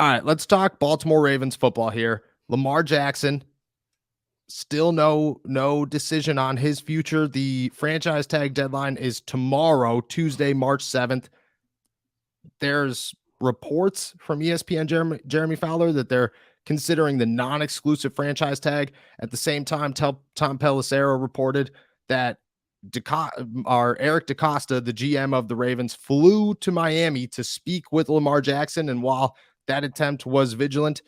All right, let's talk Baltimore Ravens football here. Lamar Jackson, still no decision on his future. The franchise tag deadline is tomorrow, Tuesday, March 7th. There's reports from ESPN Jeremy Fowler that they're considering the non-exclusive franchise tag. At the same time, Tom Pelissero reported that Eric DeCosta, the GM of the Ravens, flew to Miami to speak with Lamar Jackson. And while that attempt was vigilant,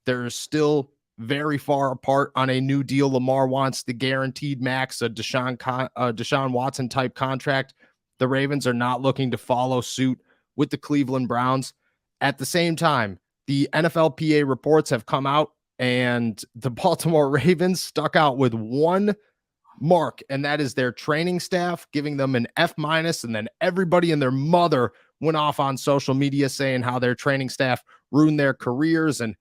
they're still very far apart on a new deal. Lamar wants the guaranteed max, a Deshaun Watson type contract. The Ravens are not looking to follow suit with the Cleveland Browns. At the same time, the NFLPA reports have come out, and the Baltimore Ravens stuck out with one mark, and that is their training staff, giving them an F-. And then everybody and their mother went off on social media saying how their training staff ruined their careers and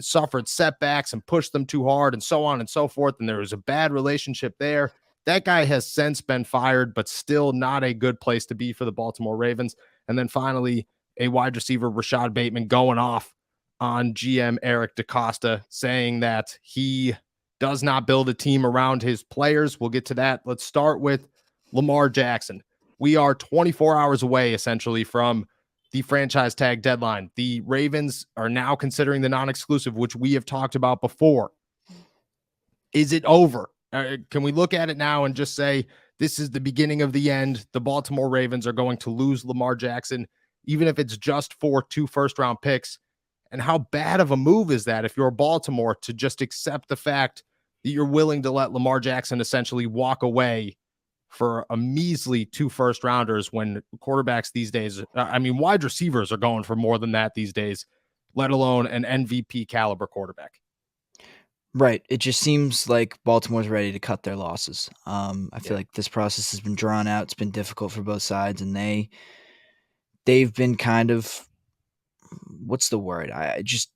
suffered setbacks and pushed them too hard and so on and so forth. And there was a bad relationship there. That guy has since been fired, but still not a good place to be for the Baltimore Ravens. And then finally, a wide receiver, Rashad Bateman, going off on GM Eric DeCosta, saying that he does not build a team around his players. We'll get to that. Let's start with Lamar Jackson. We are 24 hours away, essentially, from the franchise tag deadline. The Ravens are now considering the non-exclusive, which we have talked about before. Is it over? Can we look at it now and just say this is the beginning of the end? The Baltimore Ravens are going to lose Lamar Jackson, even if it's just for 2 first-round picks. And how bad of a move is that if you're Baltimore to just accept the fact that you're willing to let Lamar Jackson essentially walk away for a measly 2 first-rounders when quarterbacks these days, wide receivers are going for more than that these days, let alone an MVP caliber quarterback. Right. It just seems like Baltimore's ready to cut their losses. I feel like this process has been drawn out. It's been difficult for both sides, and they've been kind of, what's the word? I just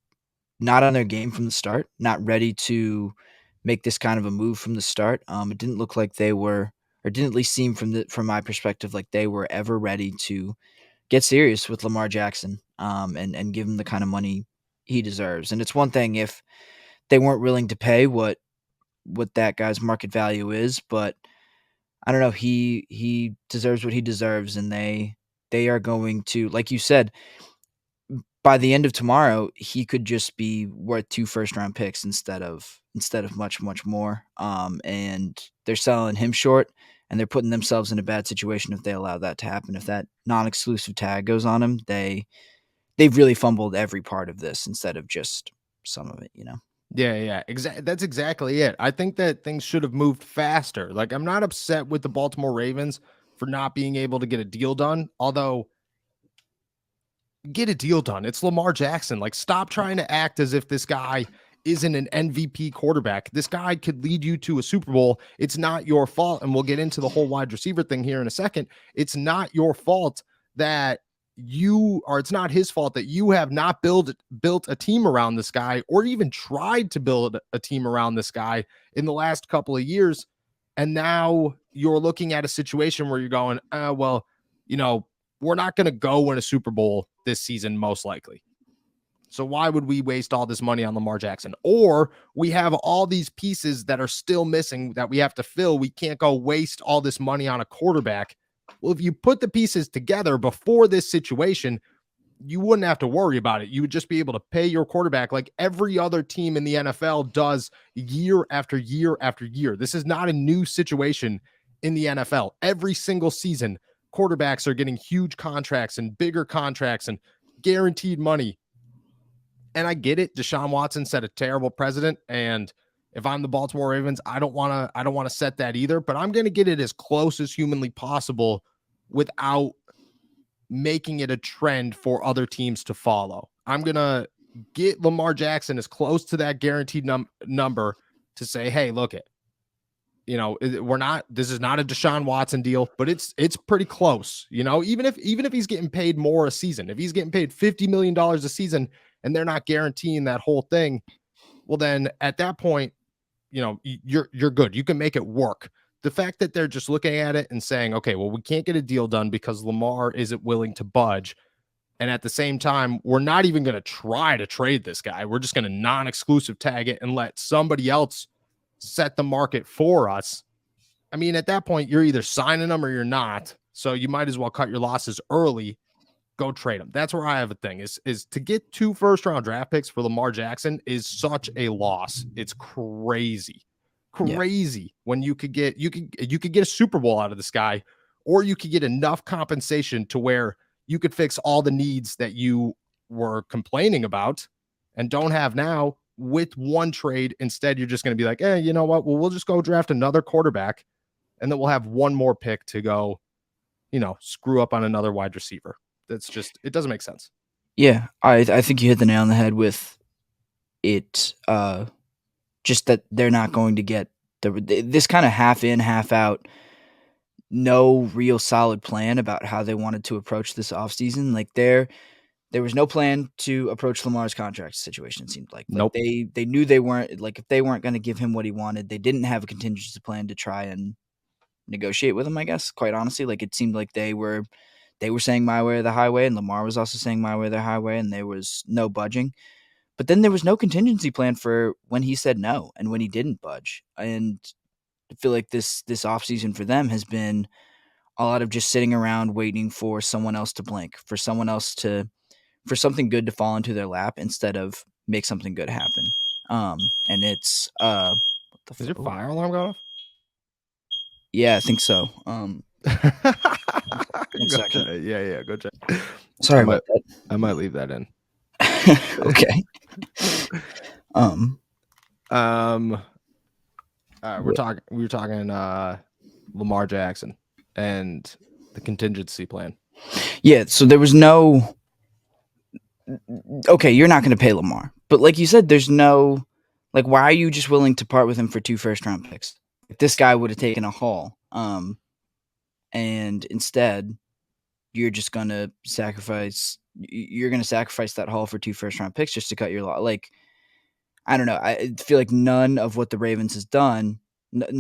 not on their game from the start, not ready to make this kind of a move from the start. It didn't look like they were, or didn't at least seem from my perspective like they were ever ready to get serious with Lamar Jackson, and give him the kind of money he deserves. And it's one thing if they weren't willing to pay what that guy's market value is, but I don't know. He deserves what he deserves, and they are going to, like you said, by the end of tomorrow, he could just be worth 2 first-round picks instead of much more. And they're selling him short, and they're putting themselves in a bad situation if they allow that to happen. If that non-exclusive tag goes on him, they've really fumbled every part of this instead of just some of it, Yeah. That's exactly it. I think that things should have moved faster. Like, I'm not upset with the Baltimore Ravens for not being able to get a deal done, although get a deal done. It's Lamar Jackson. Like, stop trying to act as if this guy isn't an MVP quarterback. This guy could lead you to a Super Bowl. It's not your fault. And we'll get into the whole wide receiver thing here in a second. It's not your fault that it's not his fault that you have not built a team around this guy, or even tried to build a team around this guy in the last couple of years. And now you're looking at a situation where you're going, we're not going to go win a Super Bowl this season, most likely. So why would we waste all this money on Lamar Jackson? Or we have all these pieces that are still missing that we have to fill. We can't go waste all this money on a quarterback. Well, if you put the pieces together before this situation, you wouldn't have to worry about it. You would just be able to pay your quarterback like every other team in the NFL does year after year after year. This is not a new situation in the NFL. Every single season, quarterbacks are getting huge contracts and bigger contracts and guaranteed money. And I get it. Deshaun Watson set a terrible precedent, and if I'm the Baltimore Ravens, I don't want to set that either, but I'm going to get it as close as humanly possible without making it a trend for other teams to follow. I'm going to get Lamar Jackson as close to that guaranteed number to say, hey, look it. This is not a Deshaun Watson deal, but it's pretty close. Even if he's getting paid more a season, if he's getting paid $50 million a season and they're not guaranteeing that whole thing, well, then at that point, you're good. You can make it work. The fact that they're just looking at it and saying, okay, well, we can't get a deal done because Lamar isn't willing to budge. And at the same time, we're not even going to try to trade this guy. We're just going to non-exclusive tag it and let somebody else set the market for us. I mean, at that point, you're either signing them or you're not. So you might as well cut your losses early. Go trade them. That's where I have a thing is to get 2 first-round draft picks for Lamar Jackson is such a loss. It's crazy. Yeah. Crazy when you could get a Super Bowl out of this guy, or you could get enough compensation to where you could fix all the needs that you were complaining about and don't have now with one trade. Instead, you're just going to be like, you know what? Well, we'll just go draft another quarterback, and then we'll have one more pick to go, screw up on another wide receiver. That's just, it doesn't make sense. Yeah, I think you hit the nail on the head with it. Just that they're not going to get this kind of half in, half out, no real solid plan about how they wanted to approach this offseason. Like there was no plan to approach Lamar's contract situation. It seemed like Nope. they knew they weren't, like, if they weren't going to give him what he wanted, they didn't have a contingency plan to try and negotiate with him. I guess, quite honestly, like it seemed like they were saying my way or the highway, and Lamar was also saying my way or the highway, and there was no budging. But then there was no contingency plan for when he said no and when he didn't budge. And I feel like this offseason for them has been a lot of just sitting around waiting for someone else to blink, for something good to fall into their lap instead of make something good happen. And it's what the Is your fire alarm going off? Yeah, I think so. One second. Yeah, go check. Sorry about that. I might leave that in. Okay. We were talking Lamar Jackson and the contingency plan. Yeah, so there was no. Okay, you're not going to pay Lamar, but like you said, there's no. Like, why are you just willing to part with him for 2 first-round picks? This guy would have taken a haul, and instead, you're just going to sacrifice. You're going to sacrifice that haul for 2 first-round picks just to cut your lot. Like, I don't know. I feel like none of what the Ravens have done this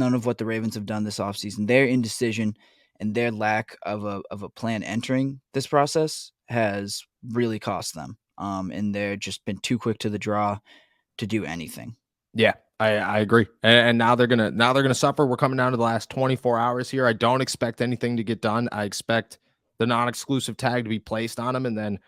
offseason, their indecision and their lack of a plan entering this process has really cost them. And they're just been too quick to the draw to do anything. Yeah, I agree. And now they're gonna suffer. We're coming down to the last 24 hours here. I don't expect anything to get done. I expect the non-exclusive tag to be placed on him, and then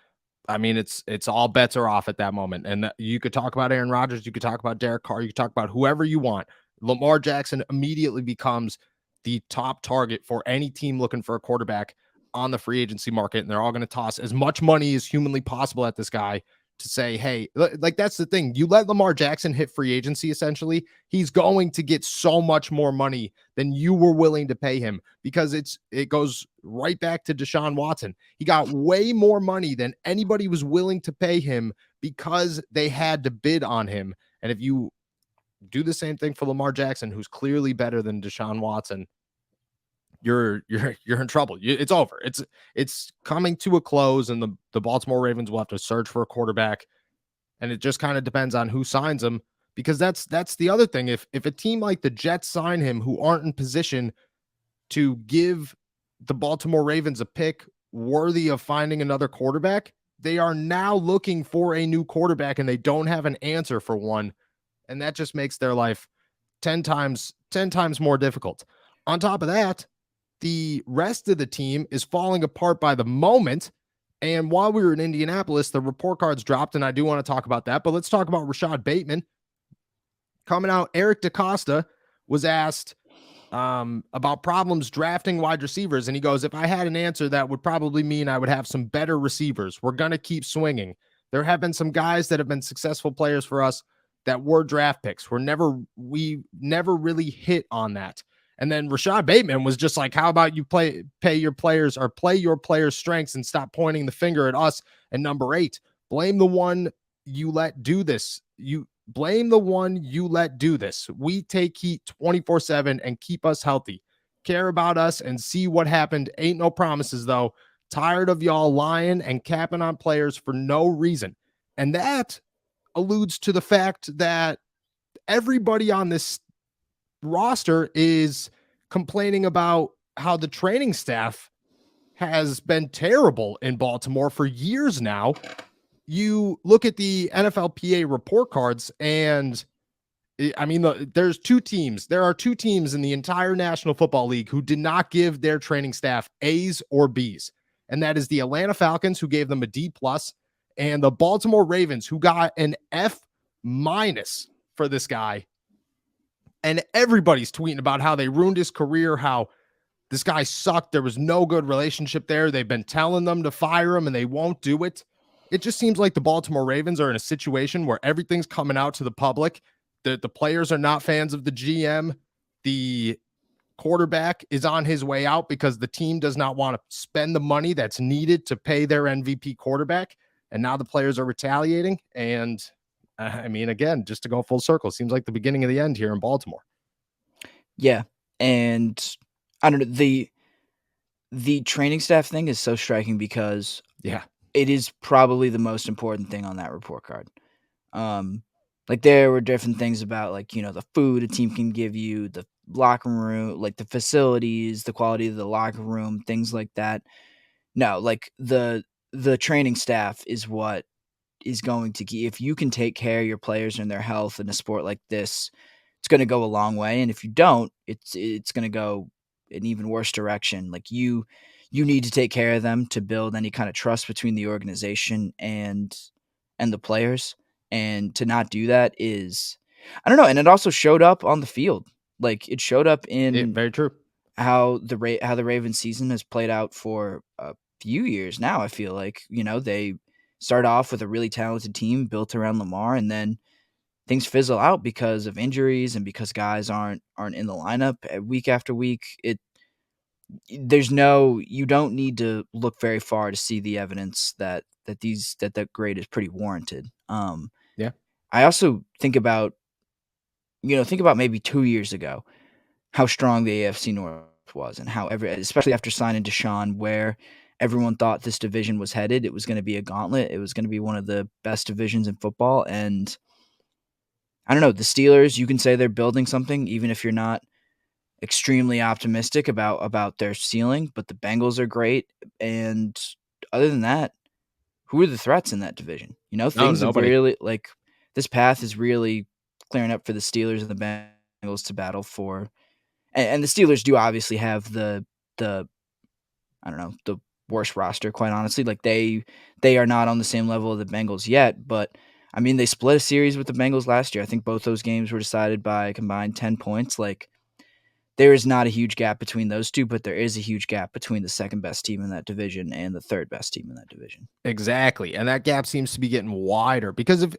I mean, it's all bets are off at that moment. And you could talk about Aaron Rodgers, you could talk about Derek Carr, you could talk about whoever you want. Lamar Jackson immediately becomes the top target for any team looking for a quarterback on the free agency market. And they're all going to toss as much money as humanly possible at this guy to say, hey, like that's the thing. You let Lamar Jackson hit free agency, essentially, he's going to get so much more money than you were willing to pay him, because it goes right back to Deshaun Watson. He got way more money than anybody was willing to pay him because they had to bid on him. And if you do the same thing for Lamar Jackson, who's clearly better than Deshaun Watson, you're in trouble. It's over. It's coming to a close, and the Baltimore Ravens will have to search for a quarterback, and it just kind of depends on who signs him, because that's the other thing. If a team like the Jets sign him, who aren't in position to give the Baltimore Ravens a pick worthy of finding another quarterback, they are now looking for a new quarterback, and they don't have an answer for one, and that just makes their life 10 times more difficult. On top of that, the rest of the team is falling apart by the moment. And while we were in Indianapolis, the report cards dropped, and I do want to talk about that. But let's talk about Rashad Bateman. Coming out, Eric DaCosta was asked about problems drafting wide receivers, and he goes, if I had an answer, that would probably mean I would have some better receivers. We're going to keep swinging. There have been some guys that have been successful players for us that were draft picks. We never really hit on that. And then Rashad Bateman was just like, how about you play your players' strengths and stop pointing the finger at us and number 8. Blame the one you let do this. Blame the one you let do this. We take heat 24/7 and keep us healthy. Care about us and see what happened. Ain't no promises, though. Tired of y'all lying and capping on players for no reason. And that alludes to the fact that everybody on this roster is complaining about how the training staff has been terrible in Baltimore for years now. You look at the NFLPA report cards, and I mean, there's two teams. There are two teams in the entire National Football League who did not give their training staff A's or B's, and that is the Atlanta Falcons, who gave them a D plus, and the Baltimore Ravens, who got an F minus for this guy. And everybody's tweeting about how they ruined his career, how this guy sucked. There was no good relationship there. They've been telling them to fire him, and they won't do it. It just seems like the Baltimore Ravens are in a situation where everything's coming out to the public. The players are not fans of the GM. The quarterback is on his way out because the team does not want to spend the money that's needed to pay their MVP quarterback. And now the players are retaliating. And I mean, again, just to go full circle, seems like the beginning of the end here in Baltimore. Yeah. And I don't know, the training staff thing is so striking because it is probably the most important thing on that report card. Like there were different things about like, the food a team can give you, the locker room, like the facilities, the quality of the locker room, things like that. No, like the training staff is what is going to if you can take care of your players and their health in a sport like this, it's going to go a long way. And if you don't, it's going to go an even worse direction. Like you need to take care of them to build any kind of trust between the organization and the players. And to not do that is, I don't know. And it also showed up on the field. Like it showed up in Very true. how the Ravens season has played out for a few years now. I feel like, they start off with a really talented team built around Lamar, and then things fizzle out because of injuries and because guys aren't in the lineup week after week. You don't need to look very far to see the evidence that that grade is pretty warranted. Yeah. I also think about maybe 2 years ago, how strong the AFC North was, and how especially after signing Deshaun, where everyone thought this division was headed. It was going to be a gauntlet. It was going to be one of the best divisions in football. And I don't know, the Steelers, you can say they're building something, even if you're not extremely optimistic about their ceiling, but the Bengals are great. And other than that, who are the threats in that division? Things have nobody. really, like, this path is really clearing up for the Steelers and the Bengals to battle for. And the Steelers do obviously have the I don't know, the worst roster, quite honestly. Like they are not on the same level of the Bengals yet, but I mean, they split a series with the Bengals last year. I think both those games were decided by a combined 10 points. Like there is not a huge gap between those two, but there is a huge gap between the second best team in that division and the third best team in that division. Exactly. And that gap seems to be getting wider because if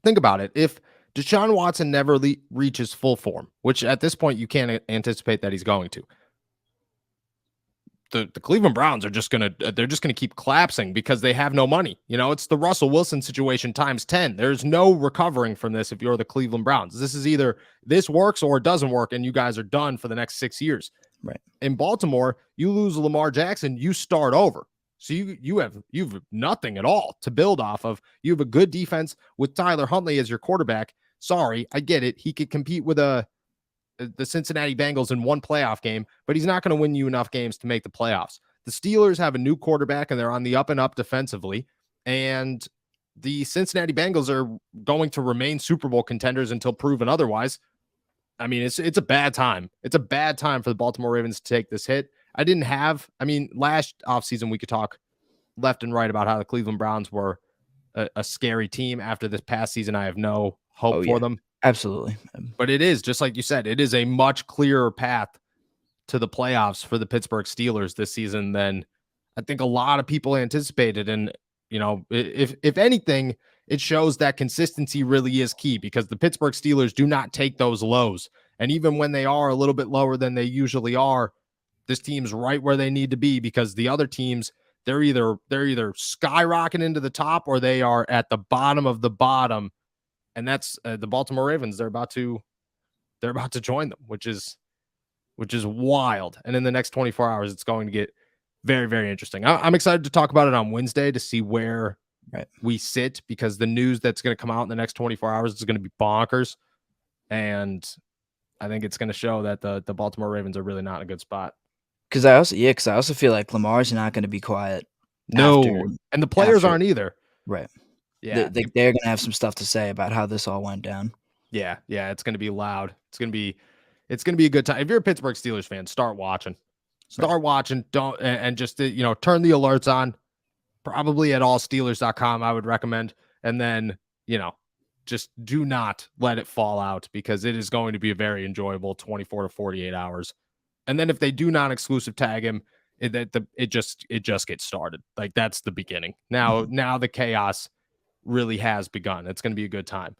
think about it, if Deshaun Watson never reaches full form, which at this point you can't anticipate that he's going to, the Cleveland Browns are just gonna keep collapsing because they have no money. It's the Russell Wilson situation times 10. There's no recovering from this if you're the Cleveland Browns. This is either this works or it doesn't work, and you guys are done for the next 6 years. Right. In Baltimore, you lose Lamar Jackson, you start over. So you've nothing at all to build off of. You have a good defense with Tyler Huntley as your quarterback. Sorry, I get it. He could compete with the Cincinnati Bengals in one playoff game, but he's not going to win you enough games to make the playoffs. The Steelers have a new quarterback, and they're on the up and up defensively. And the Cincinnati Bengals are going to remain Super Bowl contenders until proven otherwise. I mean, it's a bad time. It's a bad time for the Baltimore Ravens to take this hit. Last offseason, we could talk left and right about how the Cleveland Browns were a scary team. After this past season, I have no hope for them. Absolutely. But it is, just like you said, it is a much clearer path to the playoffs for the Pittsburgh Steelers this season than I think a lot of people anticipated. And, if anything, it shows that consistency really is key because the Pittsburgh Steelers do not take those lows. And even when they are a little bit lower than they usually are, this team's right where they need to be because the other teams, they're either skyrocketing into the top or they are at the bottom of the bottom. And that's the Baltimore Ravens. They're about to join them, which is wild. And in the next 24 hours, it's going to get very, very interesting. I'm excited to talk about it on Wednesday to see where we sit because the news that's going to come out in the next 24 hours is going to be bonkers. And I think it's going to show that the Baltimore Ravens are really not in a good spot. Because I also feel like Lamar's not going to be quiet after No, and the players aren't either. right. Yeah, They're going to have some stuff to say about how this all went down. yeah, it's gonna be loud. It's gonna be a good time. If you're a Pittsburgh Steelers fan, start watching. Right. Start watching. Don't and just turn the alerts on. Probably at allsteelers.com, I would recommend. And then, just do not let it fall out because it is going to be a very enjoyable 24 to 48 hours. And then if they do non-exclusive tag him, it just gets started. Like that's the beginning. Now the chaos really has begun. It's going to be a good time.